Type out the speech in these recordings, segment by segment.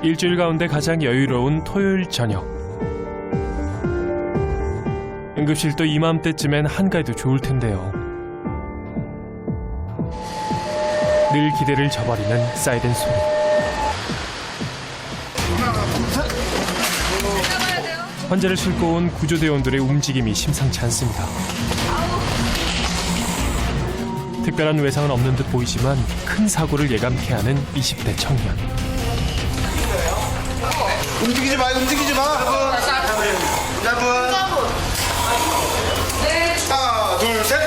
일주일 가운데 가장 여유로운 토요일 저녁. 응급실도 이맘때쯤엔 한가해도 좋을 텐데요. 늘 기대를 저버리는 사이렌 소리. 환자를 싣고 온 구조대원들의 움직임이 심상치 않습니다. 특별한 외상은 없는 듯 보이지만 큰 사고를 예감케 하는 20대 청년. 움직이지 마. 네. 하나, 둘, 셋.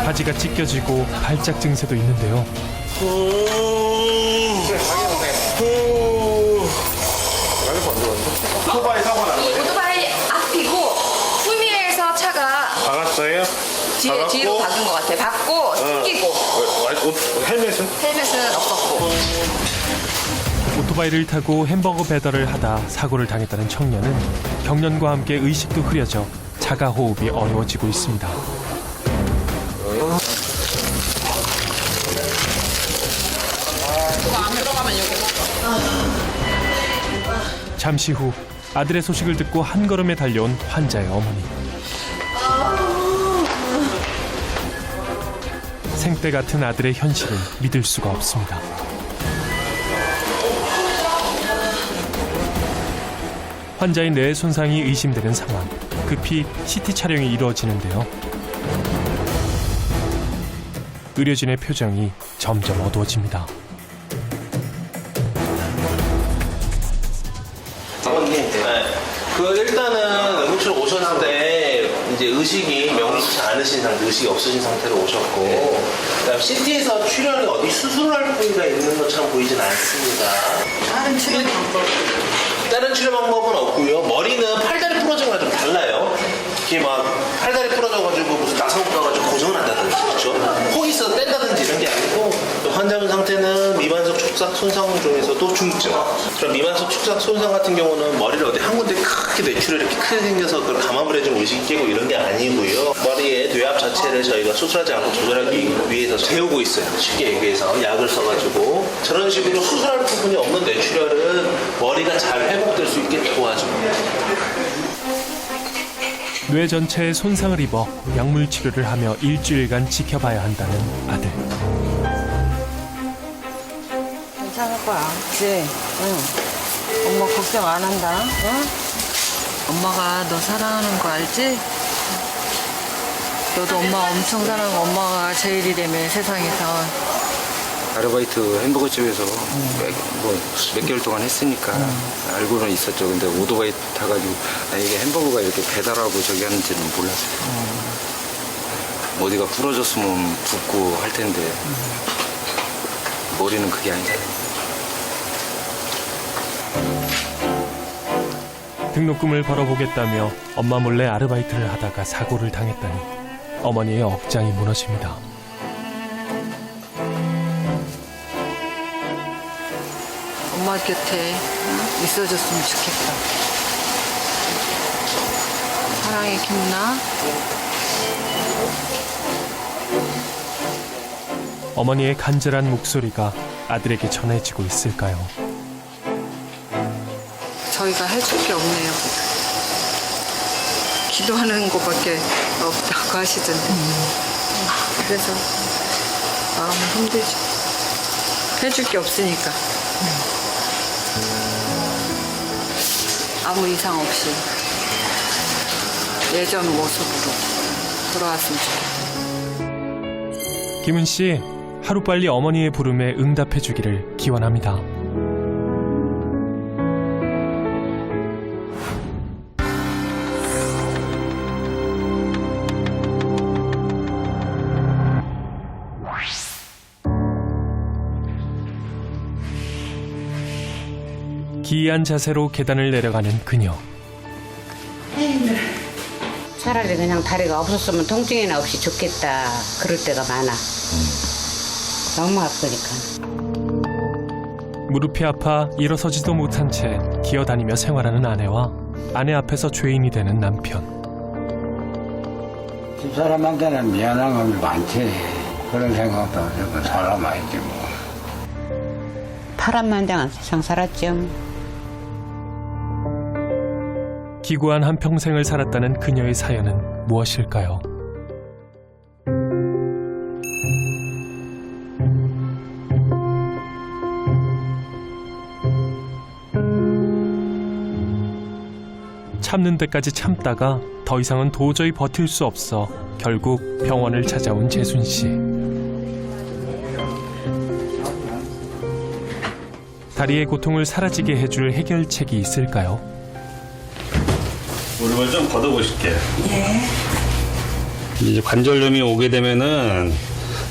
바지가 찢겨지고 발작 증세도 있는데요. 오토바이 사고 난 거예요? 오토바이 앞이고 후미에서 차가 박았어요? 뒤로 박은 것 같아요. 박고 튕기고 헬멧은 없었고. 오토바이를 타고 햄버거 배달을 하다 사고를 당했다는 청년은 경련과 함께 의식도 흐려져 자가 호흡이 어려워지고 있습니다. 잠시 후 아들의 소식을 듣고 한 걸음에 달려온 환자의 어머니. 생때 같은 아들의 현실을 믿을 수가 없습니다. 환자의 뇌 손상이 의심되는 상황. 급히 CT 촬영이 이루어지는데요. 의료진의 표정이 점점 어두워집니다. 일단은 응급실 오셨는데 이제 의식이 명확치 않으신 상태, 의식이 없으신 상태로 오셨고, 그다음 CT에서 출혈이 어디 수술할 부위가 있는 것처럼 보이진 않습니다. 다른 치료 방법은 없고요. 머리는 팔다리 부러진 거랑 좀 달라요. 이게 막 팔다리 부러져가지고 무슨 나사못 가가지고 고정을 한다든지, 그렇죠? 혹이 있어서 뗀다든지 이런 게 아니고, 환자분 상태는 미만석 촉삭 손상 중에서도 중증. 그럼 미만석 촉삭 손상 같은 경우는 머리를 어디 한 군데 크게 뇌출혈이 이렇게 크게 생겨서 그걸 감압을 해주면 의식이 깨고 이런 게 아니고요. 머리의 뇌압 자체를 저희가 수술하지 않고 조절하기 위해서 재우고 있어요. 쉽게 얘기해서 약을 써가지고. 저런 식으로 수술할 부분이 없는 뇌출혈은 머리가 잘 회복될 수 있게 도와줍니다. 뇌 전체에 손상을 입어 약물 치료를 하며 일주일간 지켜봐야 한다는 아들. 괜찮을 거야. 그치? 응. 엄마 걱정 안 한다. 응? 엄마가 너 사랑하는 거 알지? 너도 엄마 엄청 사랑하고 엄마가 제일이라며 세상에서. 아르바이트 햄버거집에서 몇 개월 동안 했으니까 알고는 있었죠. 근데 오토바이 타가지고 이게 햄버거가 이렇게 배달하고 저기 하는지는 몰랐어요. 어디가 부러졌으면 붓고 할 텐데 머리는 그게 아니잖아요. 등록금을 벌어보겠다며 엄마 몰래 아르바이트를 하다가 사고를 당했다니 어머니의 억장이 무너집니다. 엄마 곁에 있어줬으면 좋겠다. 사랑의 김나. 어머니의 간절한 목소리가 아들에게 전해지고 있을까요? 저희가 해줄 게 없네요. 기도하는 것밖에 없다고 하시던데. 그래서 마음이 힘들죠. 해줄 게 없으니까. 아무 이상 없이 예전 모습으로 돌아왔으면 좋겠다. 김은 씨, 하루빨리 어머니의 부름에 응답해 주기를 기원합니다. 기이한 자세로 계단을 내려가는 그녀. 차라리 그냥 다리가 없었으면 통증이나 없이 좋겠다. 그럴 때가 많아. 너무 아프니까. 무릎이 아파 일어서지도 못한 채 기어다니며 생활하는 아내와 아내 앞에서 죄인이 되는 남편. 집사람한테는 미안한 감이 많지. 그런 생각도 하고 살아봐야지 뭐. 파란만장한 세상 살았죠. 기구한 한평생을 살았다는 그녀의 사연은 무엇일까요? 참는 데까지 참다가 더 이상은 도저히 버틸 수 없어 결국 병원을 찾아온 재순 씨. 다리의 고통을 사라지게 해줄 해결책이 있을까요? 무릎을 좀 걷어보실게요. 이제 관절염이 오게 되면은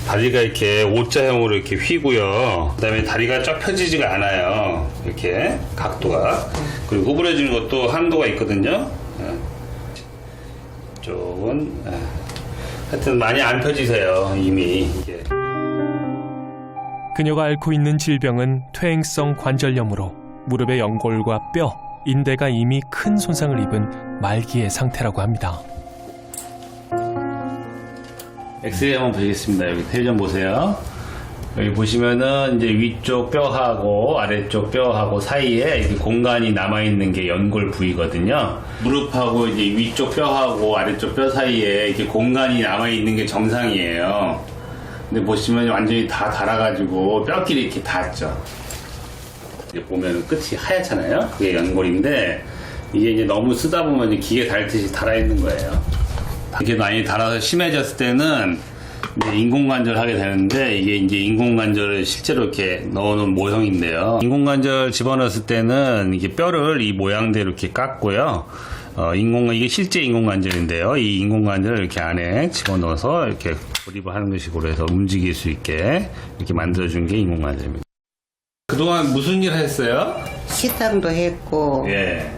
다리가 이렇게 O자형으로 이렇게 휘고요. 그다음에 다리가 쫙 펴지지가 않아요. 이렇게 각도가. 그리고 구부러지는 것도 한도가 있거든요. 쪽은 하여튼 많이 안 펴지세요. 이미 이게. 그녀가 앓고 있는 질병은 퇴행성 관절염으로 무릎의 연골과 뼈, 인대가 이미 큰 손상을 입은 말기의 상태라고 합니다. 엑스레이 한번 보시겠습니다. 여기 텔 좀 보세요. 여기 보시면은 이제 위쪽 뼈하고 아래쪽 뼈하고 사이에 이렇게 공간이 남아있는 게 연골 부위거든요. 무릎하고 이제 위쪽 뼈하고 아래쪽 뼈 사이에 이렇게 공간이 남아있는 게 정상이에요. 근데 보시면 완전히 다 닳아가지고 뼈끼리 이렇게 닿았죠. 이제 보면 끝이 하얗잖아요. 그게 연골인데 이게 이제 너무 쓰다 보면 이제 기계 닳듯이 닳아있는 거예요. 이게 많이 닳아서 심해졌을 때는 이제 인공관절 하게 되는데 이게 이제 인공관절을 실제로 이렇게 넣어놓은 모형인데요. 인공관절 집어넣었을 때는 이게 뼈를 이 모양대로 이렇게 깎고요. 이게 실제 인공관절인데요. 이 인공관절을 이렇게 안에 집어넣어서 이렇게 조립을 하는 것식으로 해서 움직일 수 있게 이렇게 만들어준 게 인공관절입니다. 그동안 무슨 일 했어요? 식당도 했고 예.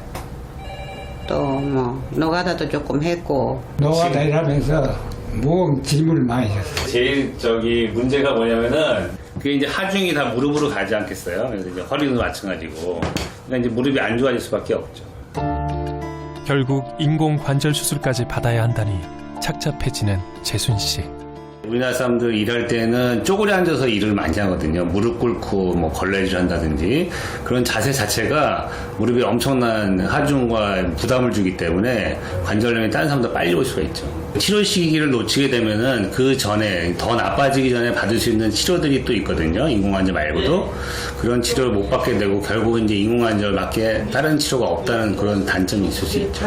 또 뭐 노가다도 조금 했고. 노가다 일하면서 무거운 질문을 많이 했어요. 제일 문제가 뭐냐면은 그게 이제 하중이 다 무릎으로 가지 않겠어요. 그래서 이제 허리도 마찬가지고 그러니까 이제 무릎이 안 좋아질 수밖에 없죠. 결국 인공관절 수술까지 받아야 한다니 착잡해지는 재순 씨. 우리나라 사람들 일할 때는 쪼그려 앉아서 일을 많이 하거든요. 무릎 꿇고 뭐 걸레질 한다든지 그런 자세 자체가 무릎에 엄청난 하중과 부담을 주기 때문에 관절염이 다른 사람보다 빨리 올 수가 있죠. 치료 시기를 놓치게 되면은 그 전에 더 나빠지기 전에 받을 수 있는 치료들이 또 있거든요. 인공관절 말고도 그런 치료를 못 받게 되고 결국은 이제 인공관절밖에 다른 치료가 없다는 그런 단점이 있을 수 있죠.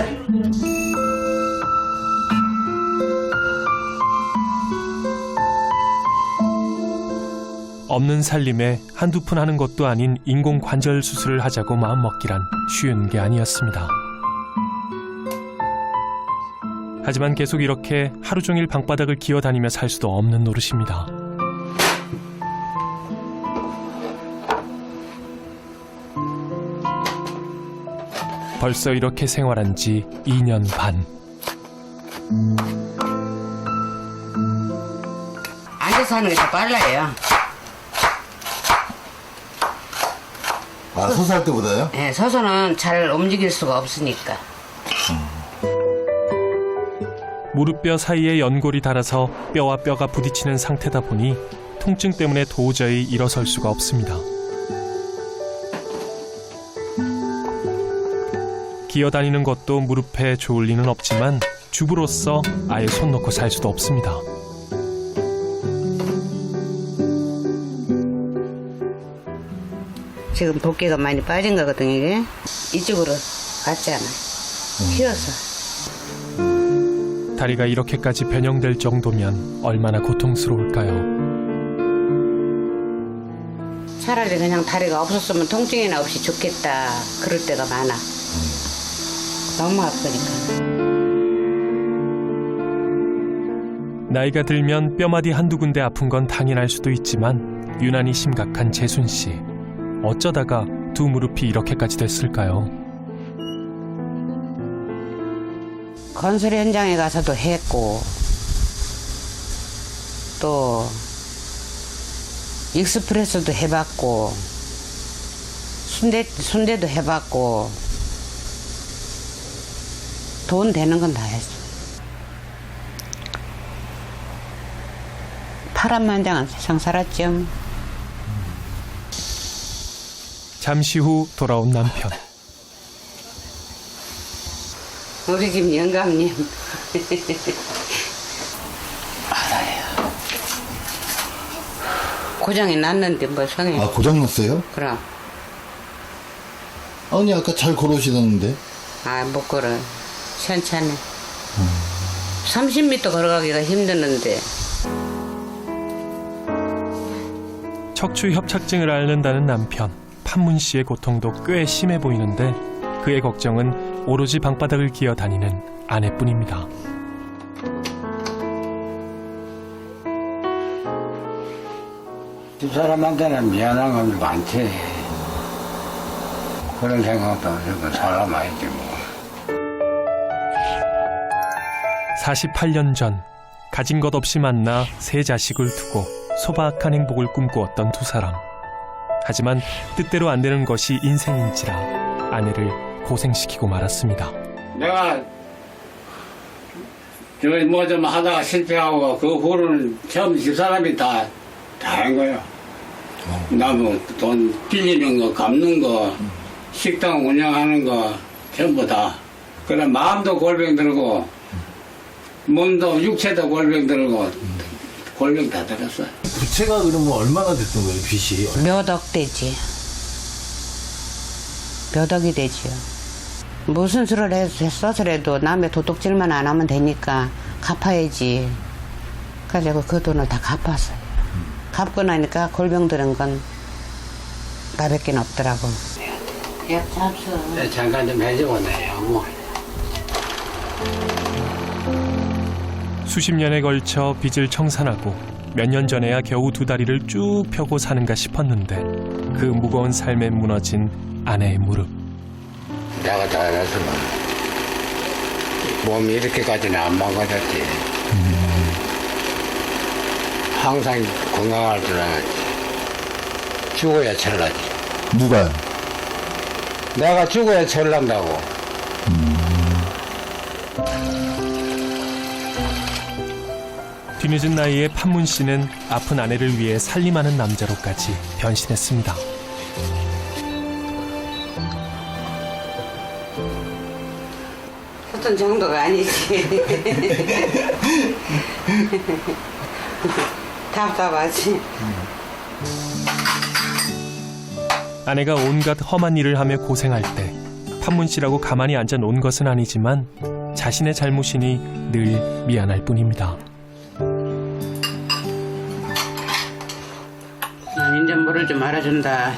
없는 살림에 한두 푼 하는 것도 아닌 인공관절 수술을 하자고 마음먹기란 쉬운 게 아니었습니다. 하지만 계속 이렇게 하루 종일 방바닥을 기어다니며 살 수도 없는 노릇입니다. 벌써 이렇게 생활한 지 2년 반. 앉아서 하는 게 더 빨라요. 아, 서서 할 때보다요? 네, 서서는 잘 움직일 수가 없으니까. 무릎뼈 사이에 연골이 닳아서 뼈와 뼈가 부딪히는 상태다 보니 통증 때문에 도저히 일어설 수가 없습니다. 기어다니는 것도 무릎에 좋을 리는 없지만 주부로서 아예 손 놓고 살 수도 없습니다. 지금 붓기가 많이 빠진 거거든요, 이게. 이쪽으로 갔지 않아요. 휘어서. 다리가 이렇게까지 변형될 정도면 얼마나 고통스러울까요? 차라리 그냥 다리가 없었으면 통증이나 없이 좋겠다. 그럴 때가 많아. 너무 아프니까. 나이가 들면 뼈마디 한두 군데 아픈 건 당연할 수도 있지만 유난히 심각한 재순 씨. 어쩌다가 두 무릎이 이렇게까지 됐을까요? 건설 현장에 가서도 했고 또 익스프레스도 해봤고 순대도 해봤고 돈 되는 건 다 했어. 파란만장한 세상 살았죠. 잠시 후 돌아온 남편. 우리 집 영감님. 고장이 났는데 뭐 성에. 아, 고장났어요? 그럼. 아니, 아까 잘 걸어오시던데. 아, 못 걸어. 천천히. 30m 걸어가기가 힘드는데. 척추 협착증을 앓는다는 남편. 판문 씨의 고통도 꽤 심해 보이는데 그의 걱정은 오로지 방바닥을 기어 다니는 아내뿐입니다. 두 사람한테는 미안한 건 많지. 그런 생각도 하고 사람 아니지 뭐. 48년 전 가진 것 없이 만나 세 자식을 두고 소박한 행복을 꿈꾸었던 두 사람. 하지만 뜻대로 안 되는 것이 인생인지라 아내를 고생시키고 말았습니다. 내가 저기 뭐 좀 하다가 실패하고 그 후로는 처음 집사람이 다 한 거야. 나 뭐 돈 빌리는 거, 갚는 거, 식당 운영하는 거 전부 다. 그래 마음도 골병 들고 몸도 육체도 골병 들고 골병 다 들었어. 부채가 그러면 얼마나 됐던 거예요, 빚이? 몇 억 되지. 몇 억이 되지요. 무슨 수를 했어서라도 남의 도둑질만 안 하면 되니까 갚아야지. 그래서 그 돈을 다 갚았어요. 갚고 나니까 골병 들은 건 나밖에 없더라고. 야, 잡수. 네, 잠깐 좀 해주고 내요. 뭐. 수십 년에 걸쳐 빚을 청산하고 몇 년 전에야 겨우 두 다리를 쭉 펴고 사는가 싶었는데 그 무거운 삶에 무너진 아내의 무릎. 내가 잘해서는 몸이 이렇게까지는 안 망가졌지. 항상 건강할 줄 알았지. 죽어야 철나지. 누가요? 내가 죽어야 철난다고. 뒤늦은 나이에 판문 씨는 아픈 아내를 위해 살림하는 남자로까지 변신했습니다. 어떤 정도가 아니지. 답답하지. 아내가 온갖 험한 일을 하며 고생할 때 판문 씨라고 가만히 앉아 놓은 것은 아니지만 자신의 잘못이니 늘 미안할 뿐입니다. 이제 물을 좀 말아준다.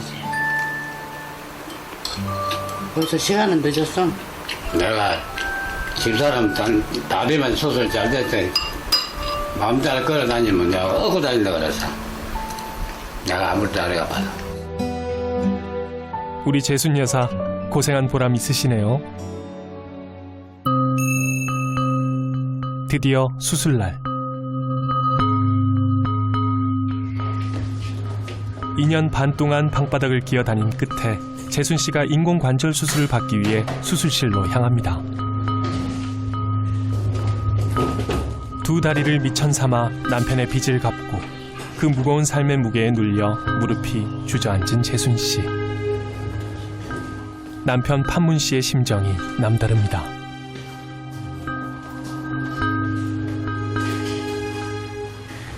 벌써 시간은 늦었어. 내가 집사람 다리만 수술 잘 됐더니 마음대로 걸어다니면 내가 얻고 다닌다 그랬어. 내가 아무것도 안 해가 봐서. 우리 재순 여사 고생한 보람 있으시네요. 드디어 수술날. 2년 반 동안 방바닥을 기어 다닌 끝에 재순 씨가 인공관절 수술을 받기 위해 수술실로 향합니다. 두 다리를 미천 삼아 남편의 빚을 갚고 그 무거운 삶의 무게에 눌려 무릎이 주저앉은 재순 씨. 남편 판문 씨의 심정이 남다릅니다.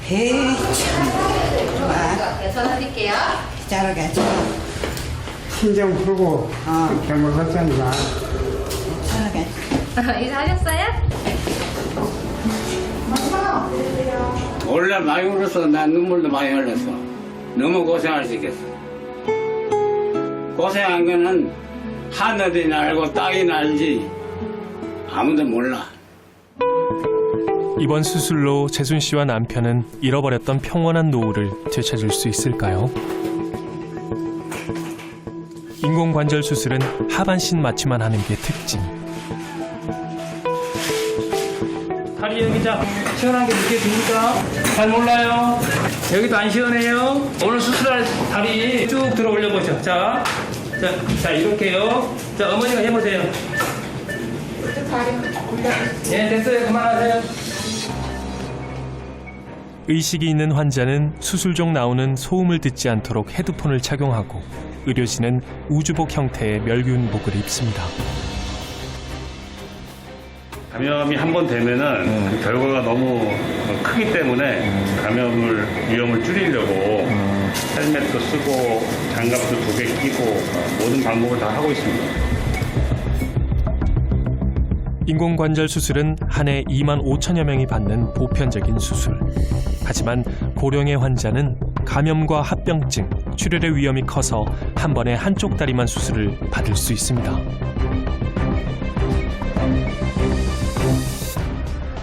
에이, 참. 전화드릴게요. 자르게. 신경 풀고 병을 걷자니까. 자르게. 인사하셨어요? 원래 많이 울었어. 난 눈물도 많이 흘렸어. 너무 고생할 수 있겠어. 고생한 거는 하늘이 날고 땅이 날지 아무도 몰라. 이번 수술로 재순 씨와 남편은 잃어버렸던 평온한 노후를 되찾을 수 있을까요? 인공관절 수술은 하반신 마취만 하는 게 특징. 다리 여기 자 시원한 게 느껴집니까? 잘 몰라요. 여기도 안 시원해요. 오늘 수술할 다리 쭉 들어 올려보죠. 자 이렇게요. 자 어머니가 해보세요. 예 됐어요. 그만하세요. 의식이 있는 환자는 수술 중 나오는 소음을 듣지 않도록 헤드폰을 착용하고 의료진은 우주복 형태의 멸균복을 입습니다. 감염이 한 번 되면은 그 결과가 너무 크기 때문에 위험을 줄이려고 헬멧도 쓰고 장갑도 2개 끼고 모든 방법을 다 하고 있습니다. 인공관절 수술은 한 해 2만 5천여 명이 받는 보편적인 수술. 하지만 고령의 환자는 감염과 합병증, 출혈의 위험이 커서 한 번에 한쪽 다리만 수술을 받을 수 있습니다.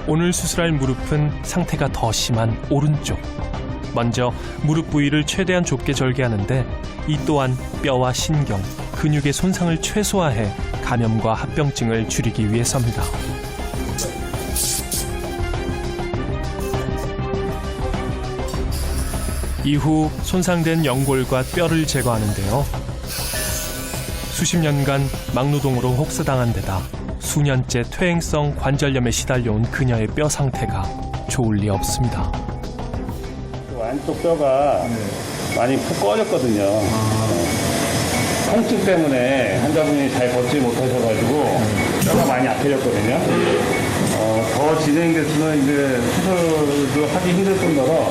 오늘 수술할 무릎은 상태가 더 심한 오른쪽. 먼저 무릎 부위를 최대한 좁게 절개하는데 이 또한 뼈와 신경, 근육의 손상을 최소화해 감염과 합병증을 줄이기 위해서입니다. 이후 손상된 연골과 뼈를 제거하는데요. 수십 년간 막노동으로 혹사당한 데다 수년째 퇴행성 관절염에 시달려온 그녀의 뼈 상태가 좋을 리 없습니다. 안쪽 뼈가 많이 푹 꺼졌거든요. 통증 때문에 환자분이 잘 걷지 못하셔가지고 뼈가 많이 아파졌거든요. 더 진행돼서는 이제 수술도 하기 힘들 뿐더러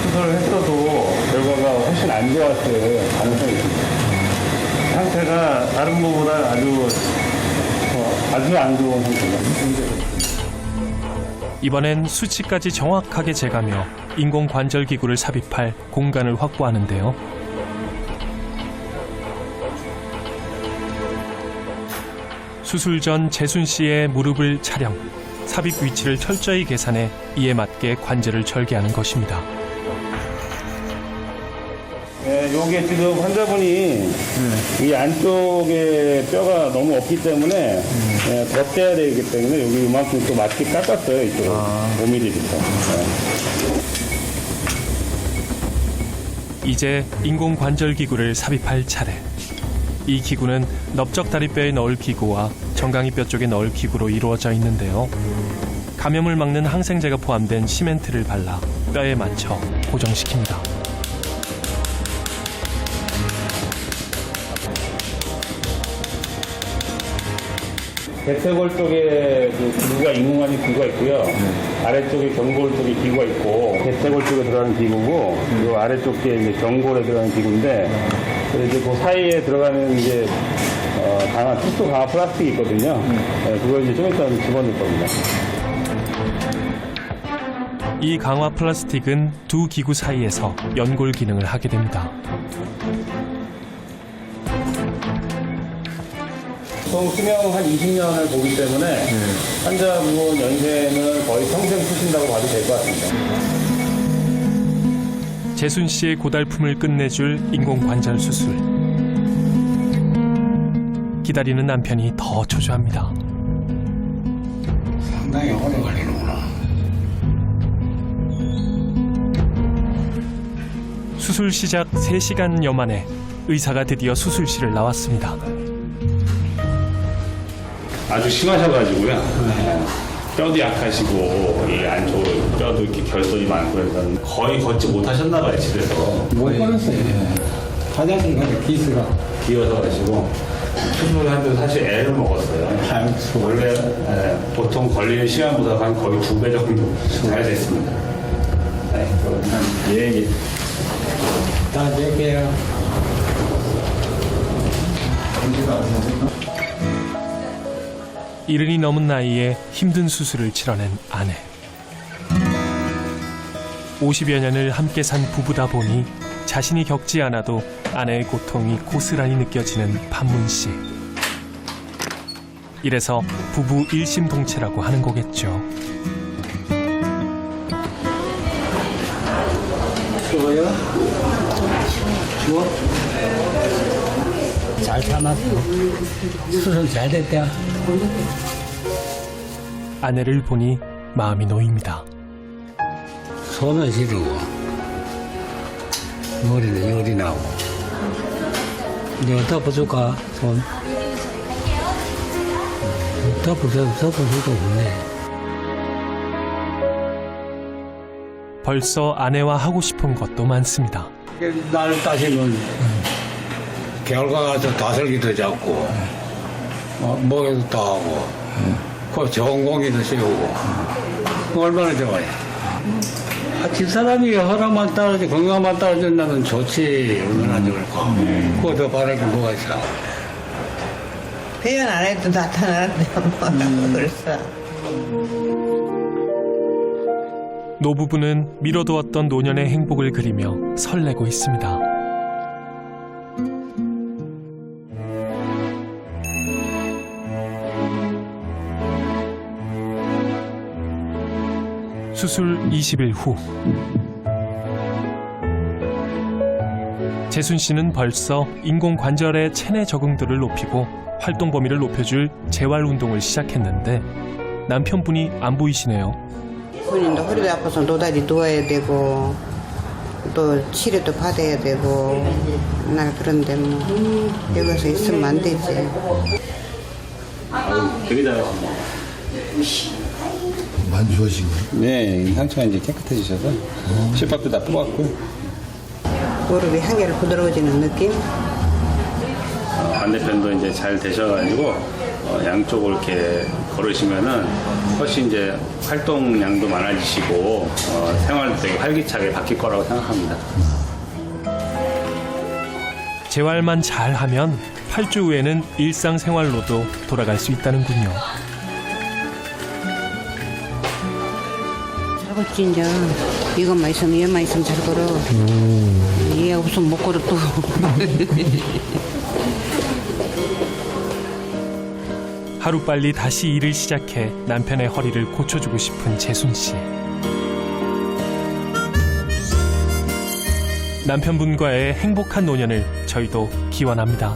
수술을 했어도 결과가 훨씬 안 좋았을 가능성이 있습니다. 상태가 다른 분보다 아주 안 좋은 상태입니다. 이번엔 수치까지 정확하게 재가며 인공관절기구를 삽입할 공간을 확보하는데요. 수술 전 재순 씨의 무릎을 촬영, 삽입 위치를 철저히 계산해 이에 맞게 관절을 절개하는 것입니다. 네, 요게 지금 환자분이 이 안쪽에 뼈가 너무 없기 때문에 더 떼야 되기 때문에 여기 이만큼 또 맞게 깎았어요. 이쪽으로 5mm부터. 이제 인공관절기구를 삽입할 차례. 이 기구는 넓적다리뼈에 넣을 기구와 정강이뼈 쪽에 넣을 기구로 이루어져 있는데요. 감염을 막는 항생제가 포함된 시멘트를 발라 뼈에 맞춰 고정시킵니다. 대퇴골 쪽에 그 기구가 인공관절 기구가 있고요. 아래쪽에 경골 쪽에 기구가 있고 대퇴골 쪽에 들어가는 기구고 이 아래쪽에 이제 경골에 들어가는 기구인데 이제 그 사이에 들어가는 이제 특수 강화 플라스틱이 있거든요. 그걸 이제 좀 이따 집어넣을 겁니다. 이 강화 플라스틱은 두 기구 사이에서 연골 기능을 하게 됩니다. 보통 수명 한 20년을 보기 때문에 환자분 연세는 거의 평생 쓰신다고 봐도 될 것 같습니다. 재순 씨의 고달픔을 끝내줄 인공관절 수술. 기다리는 남편이 더 초조합니다. 상당히 오래 걸리는구나. 수술 시작 3시간여 만에 의사가 드디어 수술실을 나왔습니다. 아주 심하셔가지고요. 뼈도 약하시고 이 안쪽으로 뼈도 이렇게 결손이 많고 해서 거의 걷지 못하셨나 봐요, 집에서. 못 걸었어요. 화장실 가서 기어서 가시고 수술을 하면서 사실 애를 먹었어요. 원래 보통 걸리는 시간보다 한 거의 2배 정도 잘 됐습니다. 예. 다 뵐게요. 이른이 넘은 나이에 힘든 수술을 치러낸 아내. 50여 년을 함께 산 부부다 보니 자신이 겪지 않아도 아내의 고통이 고스란히 느껴지는 판문 씨. 이래서 부부 일심동체라고 하는 거겠죠. 추워요? 추워? 잘 참았어. 수술 잘 됐대요. 아내를 보니 마음이 놓입니다. 손은 시리고 머리는 열이 나고. 이제 덮어줄까? 손. 덮어줄 수도 없네. 벌써 아내와 하고 싶은 것도 많습니다. 날 따시면 겨울가 가서 다슬기도 잡고 먹이도 따고 그 좋은 공기도 씌우고 얼마나 좋아요. 집사람이 허락만 따라주 건강만 따라준다면 좋지. 얼마나 좋을까. 그거 더 바랄 게 뭐가 있어. 표현 안 해도 나타나는데 뭐 그랬어. 노부부는 미뤄두었던 노년의 행복을 그리며 설레고 있습니다. 수술 20일 후 재순 씨는 벌써 인공관절의 체내 적응도를 높이고 활동 범위를 높여줄 재활 운동을 시작했는데 남편분이 안 보이시네요. 본인도 허리도 아파서 노다지 누워야 되고 또 치료도 받아야 되고 날 그런데 뭐 여기서 있으면 안 되지. 되게 잘하시네요. 많이 좋아진 거예요? 네, 상처가 이제 깨끗해지셔서 실밥도 다 뽑았고요. 무릎이 한 개를 부드러워지는 느낌? 반대편도 이제 잘 되셔가지고 양쪽을 이렇게 걸으시면은 훨씬 이제 활동량도 많아지시고 생활도 되게 활기차게 바뀔 거라고 생각합니다. 재활만 잘하면 8주 후에는 일상생활로도 돌아갈 수 있다는군요. 잘 걷지 이제. 이것만 있으면 얘만 있으면 잘 걸어. 얘 없으면 못 걸어 또. 하루빨리 다시 일을 시작해 남편의 허리를 고쳐주고 싶은 재순 씨. 남편분과의 행복한 노년을 저희도 기원합니다.